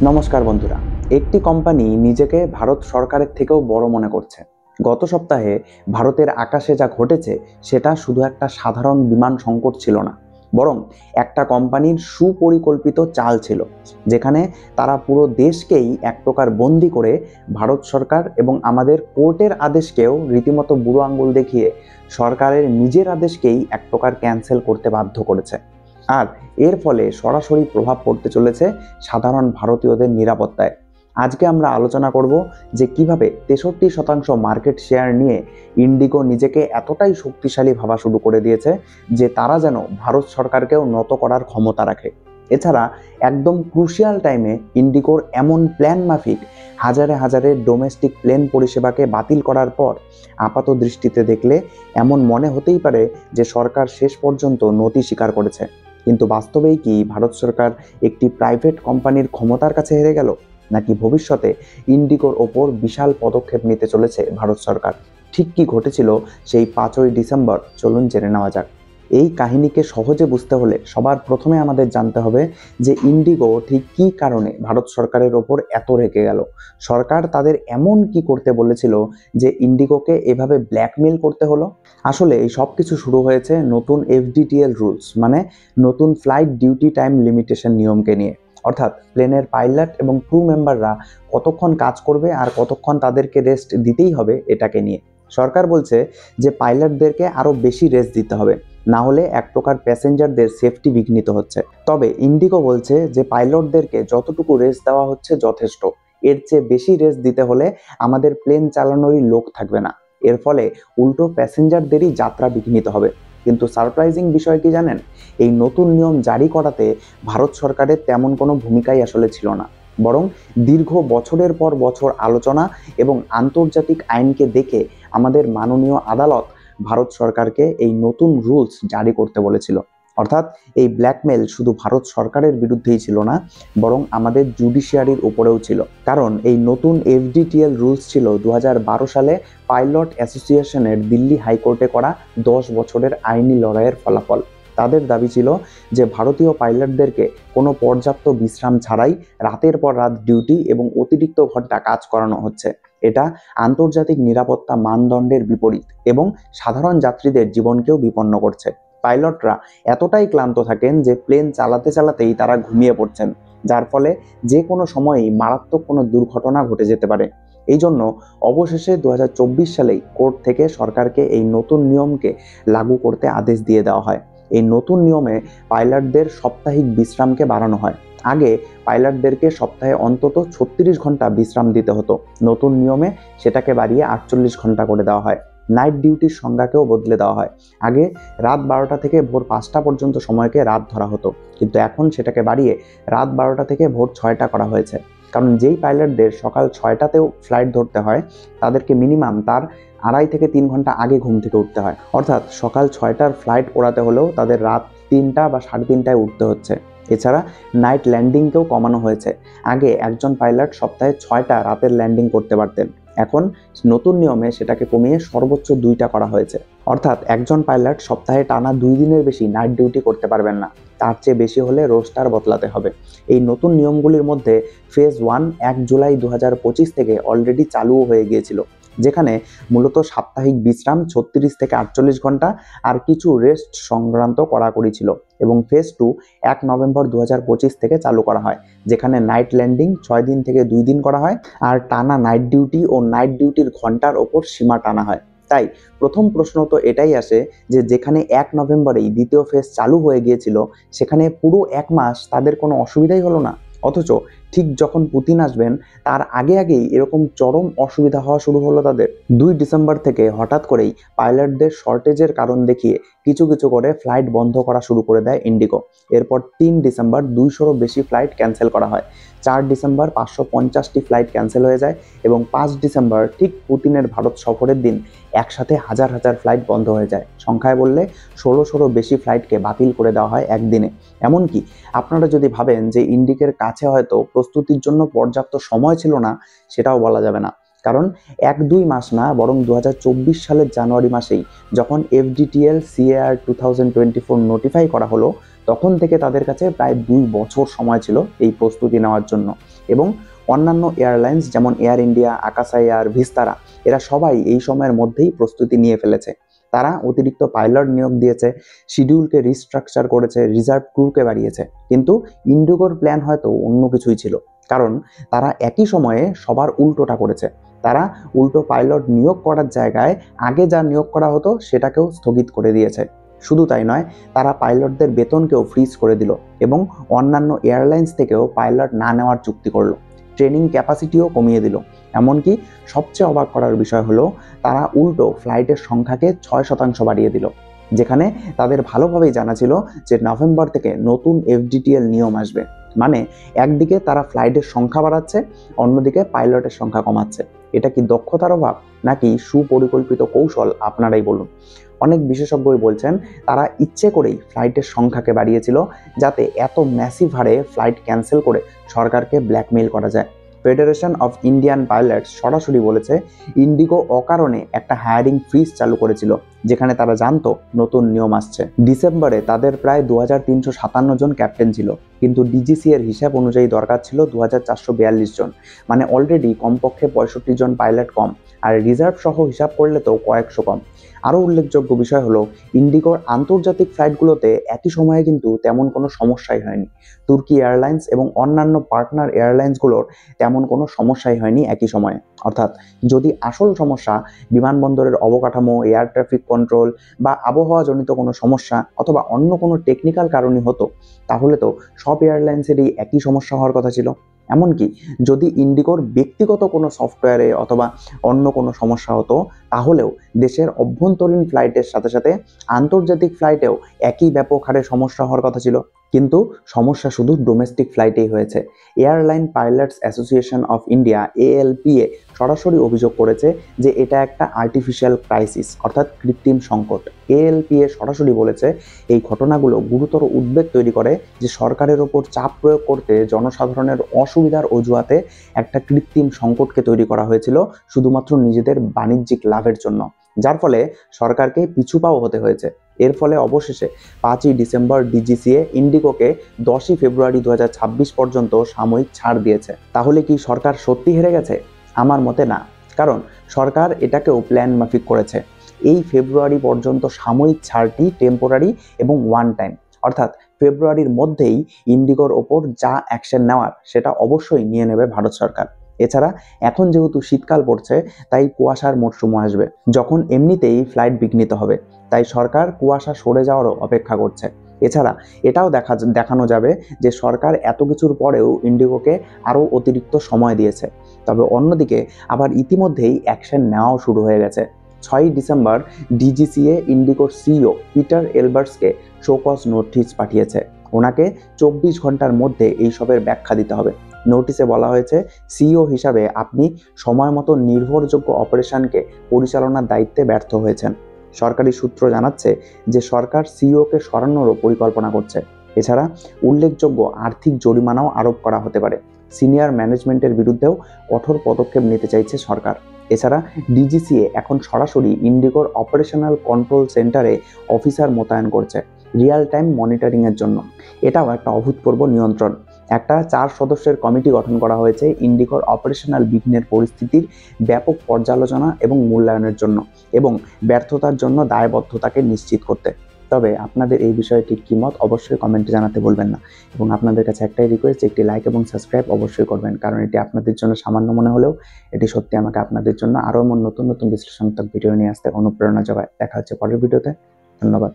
নমস্কার বন্ধুরা। একটি কোম্পানি নিজেকে ভারত সরকারের থেকেও বড় মনে করছে। গত সপ্তাহে ভারতের আকাশে যা ঘটেছে সেটা শুধু একটা সাধারণ বিমান সংকট ছিল না, বরং একটা কোম্পানির সুপরিকল্পিত চাল ছিল, যেখানে তারা পুরো দেশকেই এক প্রকার বন্দি করে ভারত সরকার এবং আমাদের কোর্টের আদেশকেও রীতিমতো বুড়ো আঙ্গুল দেখিয়ে সরকারের নিজের আদেশকেই এক প্রকার ক্যান্সেল করতে বাধ্য করেছে। আর এর ফলে সরাসরি প্রভাব পড়তে চলেছে সাধারণ ভারতীয়দের নিরাপত্তায়। আজকে আমরা আলোচনা করব যে কিভাবে 63% মার্কেট শেয়ার নিয়ে ইন্ডিগো নিজেকে এতটাই শক্তিশালী ভাবা শুরু করে দিয়েছে যে তারা যেন ভারত সরকারকেও নত করার ক্ষমতা রাখে। এছাড়া একদম ক্রুশিয়াল টাইমে ইন্ডিগোর এমন প্ল্যান মাফিক হাজারে হাজারে ডোমেস্টিক প্লেন পরিষেবাকে বাতিল করার পর আপাত দৃষ্টিতে দেখলে এমন মনে হতেই পারে যে সরকার শেষ পর্যন্ত নতি স্বীকার করেছে, কিন্তু বাস্তবেই কি ভারত সরকার একটি প্রাইভেট কোম্পানির ক্ষমতার কাছে হেরে গেল, নাকি ভবিষ্যতে ইন্ডিগোর ওপর বিশাল পদক্ষেপ নিতে চলেছে ভারত সরকার? ঠিক কি ঘটেছিল সেই 5ই ডিসেম্বর, চলুন জেনে নেওয়া যাক। এই কাহিনীকে সহজে বুঝতে হলে সবার প্রথমে আমাদের জানতে হবে যে ইন্ডিগো ঠিক কী কারণে ভারত সরকারের ওপর এত রেগে গেল। সরকার তাদের এমন কি করতে বলেছিল যে ইন্ডিগোকে এভাবে ব্ল্যাকমেল করতে হলো? আসলে এই সব কিছু শুরু হয়েছে নতুন এফডিটিএল রুলস, মানে নতুন ফ্লাইট ডিউটি টাইম লিমিটেশন নিয়মকে নিয়ে। অর্থাৎ প্লেনের পাইলট এবং ক্রু মেম্বাররা কতক্ষণ কাজ করবে আর কতক্ষণ তাদেরকে রেস্ট দিতেই হবে এটাকে নিয়ে। সরকার বলছে যে পাইলটদেরকে আরও বেশি রেস্ট দিতে হবে, না হলে এক প্রকার প্যাসেঞ্জারদের সেফটি বিঘ্নিত হচ্ছে। তবে ইন্ডিগো বলছে যে পাইলটদেরকে যতটুকু রেস্ট দেওয়া হচ্ছে যথেষ্ট, এর চেয়ে বেশি রেস্ট দিতে হলে আমাদের প্লেন চালানোরই লোক থাকবে না। এর ফলে উল্টো প্যাসেঞ্জারদেরই যাত্রা বিঘ্নিত হবে। কিন্তু সারপ্রাইজিং বিষয় কি জানেন? এই নতুন নিয়ম জারি করাতে ভারত সরকারের তেমন কোনো ভূমিকাই আসলে ছিল না, বরং দীর্ঘ বছরের পর বছর আলোচনা এবং আন্তর্জাতিক আইনকে দেখে আমাদের মাননীয় আদালত ভারত সরকারকে এই নতুন রুলস জারি করতে বলেছিল। অর্থাৎ এই ব্ল্যাকমেল শুধু ভারত সরকারের বিরুদ্ধেই ছিল না, বরং আমাদের জুডিশিয়ারির উপরেও ছিল। কারণ এই নতুন এফডিটিএল রুলস ছিল 2012 সালে পাইলট অ্যাসোসিয়েশনের দিল্লি হাইকোর্টে করা 10 বছরের আইনি লড়াইয়ের ফলাফল। তাদের দাবি ছিল যে ভারতীয় পাইলটদেরকে কোনো পর্যাপ্ত বিশ্রাম ছাড়াই রাতের পর রাত ডিউটি এবং অতিরিক্ত ঘন্টা কাজ করানো হচ্ছে। এটা আন্তর্জাতিক নিরাপত্তা মানদণ্ডের বিপরীত এবং সাধারণ যাত্রীদের জীবনকেও বিপন্ন করছে। পাইলটরা এতটাই ক্লান্ত থাকেন যে প্লেন চালাতে চালাতেই তারা ঘুমিয়ে পড়ছেন, যার ফলে যে কোনো সময়ই মারাত্মক কোনো দুর্ঘটনা ঘটে যেতে পারে। এই জন্য অবশেষে 2024 সালেই কোর্ট থেকে সরকারকে এই নতুন নিয়মকে লাগু করতে আদেশ দিয়ে দেওয়া হয়। এই নতুন নিয়মে পাইলটদের সাপ্তাহিক বিশ্রামকে বাড়ানো হয়। আগে পাইলটদেরকে সপ্তাহে অন্তত 36 ঘন্টা বিশ্রাম দিতে হতো, নতুন নিয়মে সেটাকে বাড়িয়ে 48 ঘন্টা করে দেওয়া হয়। নাইট ডিউটির সংজ্ঞাকেও বদলে দেওয়া হয়। আগে রাত 12টা থেকে ভোর 5টা পর্যন্ত সময়কে রাত ধরা হতো, কিন্তু এখন সেটাকে বাড়িয়ে রাত 12টা থেকে ভোর 6টা করা হয়েছে। কারণ যেই পাইলটদের সকাল 6টাতেও ফ্লাইট ধরতে হয়, তাদেরকে মিনিমাম তার 2.5 থেকে 3 ঘন্টা আগে ঘুম থেকে উঠতে হয়। অর্থাৎ সকাল 6টার ফ্লাইট ওড়াতে হলেও তাদের রাত 3টা বা 3:30টায় উঠতে হচ্ছে। এছাড়া নাইট ল্যান্ডিংকেও কমানো হয়েছে। আগে একজন পাইলট সপ্তাহে 6টা রাতের ল্যান্ডিং করতে পারতেন, এখন নতুন নিয়মে সেটাকে কমিয়ে সর্বোচ্চ 2টা করা হয়েছে। অর্থাৎ একজন পাইলট সপ্তাহে টানা 2 দিনের বেশি নাইট ডিউটি করতে পারবেন না, তার চেয়ে বেশি হলে রোস্টার বদলাতে হবে। এই নতুন নিয়মগুলির মধ্যে ফেজ 1 1 জুলাই 2025 থেকে অলরেডি চালুও হয়ে গিয়েছিল, যেখানে মূলত সাপ্তাহিক বিশ্রাম 36 থেকে 48 ঘন্টা আর কিছু রেস্ট সংক্রান্ত কড়াকড়ি ছিল। এবং ফেজ 2 1 নভেম্বর 2025 থেকে চালু করা হয়, যেখানে নাইট ল্যান্ডিং 6 দিন থেকে 2 দিন করা হয় আর টানা নাইট ডিউটি ও নাইট ডিউটির ঘন্টার ওপর সীমা টানা হয়। তাই প্রথম প্রশ্ন তো এটাই আসে যে যেখানে 1 নভেম্বরেই দ্বিতীয় ফেজ চালু হয়ে গিয়েছিল, সেখানে পুরো 1 মাস তাদের কোনো অসুবিধাই হলো না, অথচ ঠিক যখন পুতিন আসবেন তার আগেই এরকম চরম অসুবিধা হওয়া শুরু হলো তাদের। 2 ডিসেম্বর থেকে হঠাৎ করেই পাইলটদের শর্টেজের কারণ দেখিয়ে কিছু করে ফ্লাইট বন্ধ করা শুরু করে দেয় ইন্ডিগো। এরপর 3 ডিসেম্বর 200-রও বেশি ফ্লাইট ক্যান্সেল করা হয়। 4 ডিসেম্বর 550টি ফ্লাইট ক্যান্সেল হয়ে যায় এবং 5 ডিসেম্বর ঠিক পুতিনের ভারত সফরের দিন একসাথে হাজার ফ্লাইট বন্ধ হয়ে যায়। সংখ্যায় বললে 1600-রও বেশি ফ্লাইটকে বাতিল করে দেওয়া হয় একদিনে। এমনকি আপনারা যদি ভাবেন যে ইন্ডিগোর কাছে হয়তো প্রস্তুতির জন্য পর্যাপ্ত সময় ছিল না, সেটাও বলা যাবে না। কারণ 1-2 মাস না, বরং 2024 সালের জানুয়ারি মাসেই যখন এফডিটিএল CAR 2024 নোটিফাই করা হলো, তখন থেকে তাদের কাছে প্রায় 2 বছর সময় ছিল এই প্রস্তুতি নেওয়ার জন্য। এবং অন্যান্য এয়ারলাইন্স যেমন এয়ার ইন্ডিয়া, আকাশা এয়ার, ভিস্তারা এরা সবাই এই সময়ের মধ্যেই প্রস্তুতি নিয়ে ফেলেছে। তারা অতিরিক্ত পাইলট নিয়োগ দিয়েছে, শিডিউলকে রিস্ট্রাকচার করেছে, রিজার্ভ ক্রুকে বাড়িয়েছে। কিন্তু ইন্ডিগোর প্ল্যান হয়তো অন্য কিছুই ছিল, কারণ তারা একই সময়ে সবার উল্টোটা করেছে। তারা উল্টো পাইলট নিয়োগ করার জায়গায় আগে যা নিয়োগ করা হতো সেটাকেও স্থগিত করে দিয়েছে। শুধু তাই নয়, তারা পাইলটদের বেতনকেও ফ্রিজ করে দিল এবং অন্যান্য এয়ারলাইন্স থেকেও পাইলট না নেওয়ার চুক্তি করলো। ট্রেনিং ক্যাপাসিটিও কমিয়ে দিল। এমনকি সবচেয়ে অবাক করার বিষয় হলো, তারা উল্টো ফ্লাইটের সংখ্যাকে 6% বাড়িয়ে দিল, যেখানে তাদের ভালোভাবেই জানা ছিল যে নভেম্বর থেকে নতুন এফডিটিএল নিয়ম আসবে। মানে একদিকে তারা ফ্লাইটের সংখ্যা বাড়াচ্ছে, অন্যদিকে পাইলটের সংখ্যা কমাচ্ছে। এটা কি দক্ষতার অভাব নাকি সুপরিকল্পিত কৌশল? আপনারাই বলুন। অনেক বিশেষজ্ঞই বলছেন তারা ইচ্ছে করেই ফ্লাইটের সংখ্যাকে বাড়িয়েছিল, যাতে এত ম্যাসিভ হারে ফ্লাইট ক্যান্সেল করে সরকারকে ব্ল্যাকমেইল করা যায়। ফেডারেশন অফ ইন্ডিয়ান পাইলটস সরাসরি বলেছে ইন্ডিগো অকারণে একটা হায়ারিং ফ্রিজ চালু করেছিল, যেখানে তারা জানতো নতুন নিয়ম আসছে। ডিসেম্বরে তাদের প্রায় 2357 জন ক্যাপ্টেন ছিল, কিন্তু ডিজিসি এর হিসাব অনুযায়ী দরকার ছিল 2442 জন। মানে অলরেডি কমপক্ষে 65 জন পাইলট কম, আর রিজার্ভ সহ হিসাব করলে তো কয়েকশো কম। আরও উল্লেখযোগ্য বিষয় হলো, ইন্ডিগোর আন্তর্জাতিক ফ্লাইটগুলোতে একই সময়ে কিন্তু তেমন কোনো সমস্যাই হয়নি। তুর্কি এয়ারলাইন্স এবং অন্যান্য পার্টনার এয়ারলাইন্সগুলোর তেমন কোনো সমস্যাই হয়নি একই সময়ে। অর্থাৎ যদি আসল সমস্যা বিমানবন্দরের অবকাঠামো, এয়ার ট্রাফিক কন্ট্রোল বা আবহাওয়াজনিত কোনো সমস্যা অথবা অন্য কোনো টেকনিক্যাল কারণই হতো, তাহলে তো সব এয়ারলাইন্সেরই একই সমস্যা হওয়ার কথা ছিল। এমনকি যদি ইন্ডিগোর ব্যক্তিগত কোনো সফটওয়্যারে অথবা অন্য কোনো সমস্যা হতো, তাহলেও দেশের অভ্যন্তরীণ ফ্লাইটের সাথে সাথে আন্তর্জাতিক ফ্লাইটেও একই ব্যাপক হারে সমস্যা হওয়ার কথা ছিল। কিন্তু সমস্যা শুধু ডোমেস্টিক ফ্লাইটেই হয়েছে। Airline pilots association of India ALPA সরাসরি অভিযোগ করেছে যে এটা একটা আর্টিফিশিয়াল ক্রাইসিস, অর্থাৎ কৃত্রিম সংকট। এএলপিএ সরাসরি বলেছে এই ঘটনাগুলো গুরুতর উদ্বেগ তৈরি করে যে সরকারের ওপর চাপ প্রয়োগ করতে জনসাধারণের অসুবিধার অজুহাতে একটা কৃত্রিম সংকটকে তৈরি করা হয়েছিল শুধুমাত্র নিজেদের বাণিজ্যিক লাভের জন্য, যার ফলে সরকারকে পিছুপাও হতে হয়েছে। এর ফলে অবশেষে 5ই ডিসেম্বর ডিজিসিএ ইন্ডিগোকে 10ই ফেব্রুয়ারি 2026 পর্যন্ত সাময়িক ছাড় দিয়েছে। তাহলে কি সরকার সত্যি হেরে গেছে? আমার মতে না, কারণ সরকার এটাকেও প্ল্যান মাফিক করেছে। এই ফেব্রুয়ারি পর্যন্ত সাময়িক ছাড়টি টেম্পোরারি এবং ওয়ান টাইম, অর্থাৎ ফেব্রুয়ারির মধ্যেই ইন্ডিগোর ওপর যা অ্যাকশন নেওয়ার সেটা অবশ্যই নিয়ে নেবে ভারত সরকার। এছাড়া এখন যেহেতু শীতকাল পড়ছে, তাই কুয়াশার মরশুমও আসবে, যখন এমনিতেই ফ্লাইট বিঘ্নিত হবে। তাই সরকার কুয়াশা সরে যাওয়ারও অপেক্ষা করছে। এছাড়া এটাও দেখানো যাবে যে সরকার এত কিছুর পরেও ইন্ডিগোকে আরও অতিরিক্ত সময় দিয়েছে। তবে অন্যদিকে আবার ইতিমধ্যেই অ্যাকশন নেওয়াও শুরু হয়ে গেছে। 6ই ডিসেম্বর ডিজিসিএ ইন্ডিগোর সিইও পিটার এলবার্টসকে শো কজ নোটিশ পাঠিয়েছে। ওনাকে 24 ঘন্টার মধ্যে এইসবের ব্যাখ্যা দিতে হবে। নোটিশে বলা হয়েছে, সিইও হিসাবে আপনি সময় মতো নির্ভরযোগ্য অপারেশনকে পরিচালনার দায়িত্বে ব্যর্থ হয়েছেন। সরকারি সূত্র জানাচ্ছে যে সরকার সিইওকে সরানোরও পরিকল্পনা করছে। এছাড়া উল্লেখযোগ্য আর্থিক জরিমানাও আরোপ করা হতে পারে। সিনিয়র ম্যানেজমেন্টের বিরুদ্ধেও কঠোর পদক্ষেপ নিতে চাইছে সরকার। এছাড়া ডিজিসিএ এখন সরাসরি ইন্ডিগোর অপারেশনাল কন্ট্রোল সেন্টারে অফিসার মোতায়েন করছে রিয়েল টাইম মনিটরিংয়ের জন্য। এটাও একটা অভূতপূর্ব নিয়ন্ত্রণ। একটা 4 সদস্যের কমিটি গঠন করা হয়েছে ইন্ডিগোর অপারেশনাল বিঘ্নের পরিস্থিতির ব্যাপক পর্যালোচনা এবং মূল্যায়নের জন্য এবং ব্যর্থতার জন্য দায়বদ্ধতাকে নিশ্চিত করতে। তবে আপনাদের এই বিষয়ে ঠিক কী মত অবশ্যই কমেন্টে জানাতে ভুলবেন না। এবং আপনাদের কাছে একটাই রিকোয়েস্ট, একটি লাইক এবং সাবস্ক্রাইব অবশ্যই করবেন, কারণ এটি আপনাদের জন্য সামান্য মনে হলেও এটি সত্যি আমাকে আপনাদের জন্য আরও নতুন নতুন বিশ্লেষণাত্মক ভিডিও নিয়ে আসতে অনুপ্রেরণা যোগায়। দেখা হচ্ছে পরের ভিডিওতে। ধন্যবাদ।